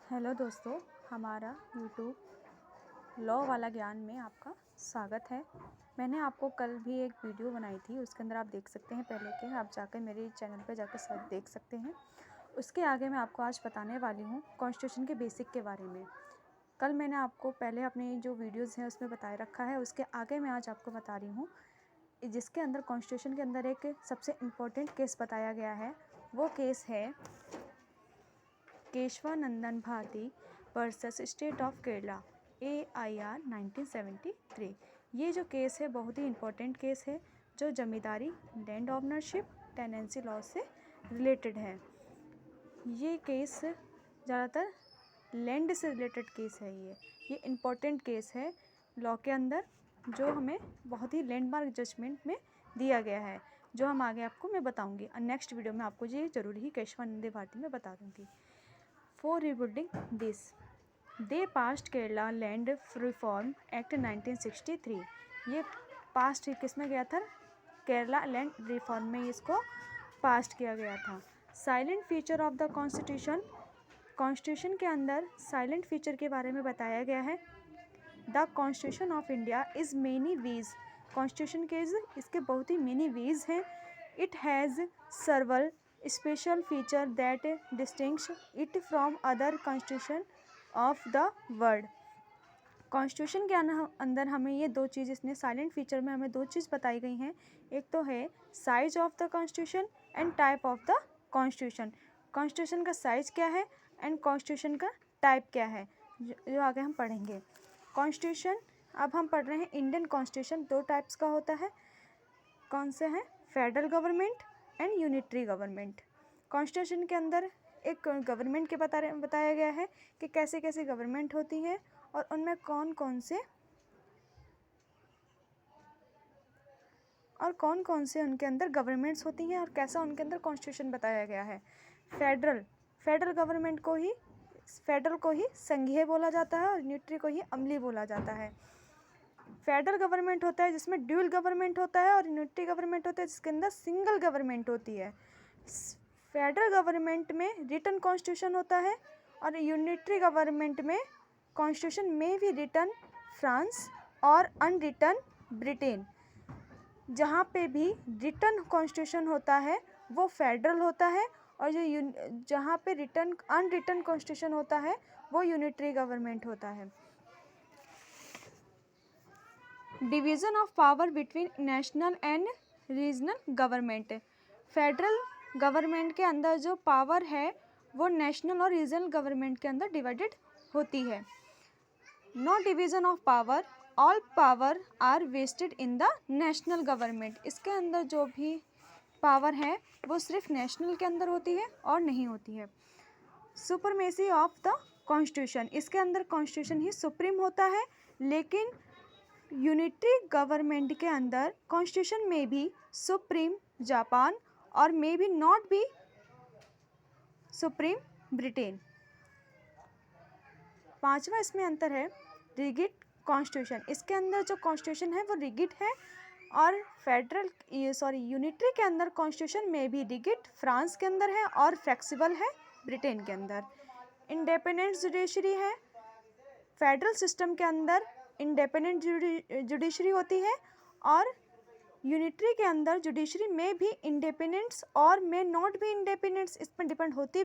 Hello दोस्तों, हमारा YouTube law वाला ज्ञान में आपका स्वागत है। मैंने आपको कल भी एक वीडियो बनाई थी, उसके अंदर आप देख सकते हैं पहले के, आप जाकर मेरे चैनल पे जाकर सब देख सकते हैं। उसके आगे मैं आपको आज बताने वाली हूँ कॉन्स्टिट्यूशन के बेसिक के बारे में। कल मैंने आपको पहले अपनी जो वीडियोज़ हैं उसमें बताए रखा है, उसके आगे मैं आज आपको बता रही हूँ जिसके अंदर कॉन्स्टिट्यूशन के अंदर एक सबसे इम्पोर्टेंट केस बताया गया है। वो केस है Keshavanandan Bharati versus state of Kerala AIR 1973। ये जो केस है बहुत ही इम्पोर्टेंट केस है, जो जमींदारी, लैंड ऑनरशिप, टेनेंसी लॉ से रिलेटेड है। ये केस ज़्यादातर लैंड से रिलेटेड केस है। ये इम्पोर्टेंट केस है लॉ के अंदर, जो हमें बहुत ही लैंडमार्क जजमेंट में दिया गया है, जो हम आगे आपको मैं बताऊंगी। नेक्स्ट वीडियो में आपको ये जरूर ही केशवानंद भारती में बता दूंगी। For rebuilding this, they passed Kerala Land Reform Act 1963। ये पास्ट किस में गया था? केरला लैंड रिफॉर्म में इसको पास्ट किया गया था। Silent feature of the constitution, constitution के अंदर साइलेंट फीचर के बारे में बताया गया है। The constitution of India is many ways, constitution के इसके बहुत ही मेनी वेज हैं। It has सर्वल special feature that distinguish it from other constitution of the world. Constitution के अंदर हमें ये दो चीज़, इसने साइलेंट फीचर में हमें दो चीज़ बताई गई हैं। एक तो है size of the constitution and type of the constitution. Constitution का साइज क्या है एंड कॉन्स्टिट्यूशन का टाइप क्या है, जो आगे हम पढ़ेंगे। कॉन्स्टिट्यूशन अब हम पढ़ रहे हैं इंडियन कॉन्स्टिट्यूशन दो टाइप्स का होता है। कौन से हैं? Federal government and unitary government. Constitution के अंदर एक गवर्नमेंट के बताया गया है कि कैसे कैसे गवर्नमेंट होती है और उनमें कौन कौन से उनके अंदर गवर्नमेंट्स होती हैं और कैसा उनके अंदर कॉन्स्टिट्यूशन बताया गया है। फेडरल गवर्नमेंट को ही, फेडरल को ही संघीय बोला जाता है और यूनिटरी को ही अमली बोला जाता है। फेडरल गवर्नमेंट होता है जिसमें ड्यूल गवर्नमेंट होता है, और यूनिटरी गवर्नमेंट होता है जिसके अंदर सिंगल गवर्नमेंट होती है। फेडरल गवर्नमेंट में रिटन कॉन्स्टिट्यूशन होता है और यूनिटरी गवर्नमेंट में कॉन्स्टिट्यूशन में भी रिटन फ्रांस और अनरिटन ब्रिटेन। जहाँ पे भी रिटन कॉन्स्टिट्यूशन होता है वो फेडरल होता है, और जहाँ पे अनरिटन कॉन्स्टिट्यूशन होता है वो यूनिटरी गवर्नमेंट होता है। Division of power between national and regional government. Federal government के अंदर जो पावर है वो नेशनल और रीजनल गवर्नमेंट के अंदर डिवाइडेड होती है। No division of power, all power are vested in the national government. इसके अंदर जो भी पावर है वो सिर्फ नेशनल के अंदर होती है और नहीं होती है। सुपरमेसी ऑफ द कॉन्स्टिट्यूशन, इसके अंदर कॉन्स्टिट्यूशन ही सुप्रीम होता है, लेकिन यूनिटरी गवर्नमेंट के अंदर कॉन्स्टिट्यूशन में भी सुप्रीम जापान और may be not be supreme Britain. पांचवा इसमें अंतर है रिगिड कॉन्स्टिट्यूशन। इसके अंदर जो कॉन्स्टिट्यूशन है वो रिगिड है, और यूनिटरी के अंदर कॉन्स्टिट्यूशन में भी रिगिड फ्रांस के अंदर है और फ्लेक्सिबल है ब्रिटेन के अंदर। इंडिपेंडेंट जुडिशरी है। फेडरल सिस्टम के अंदर इंडिपेंडेंट जुडिशरी होती है, और यूनिटरी के अंदर जुडिशरी में भी इंडिपेंडेंस और मे नॉट भी इंडिपेंडेंस, इस पर डिपेंड होती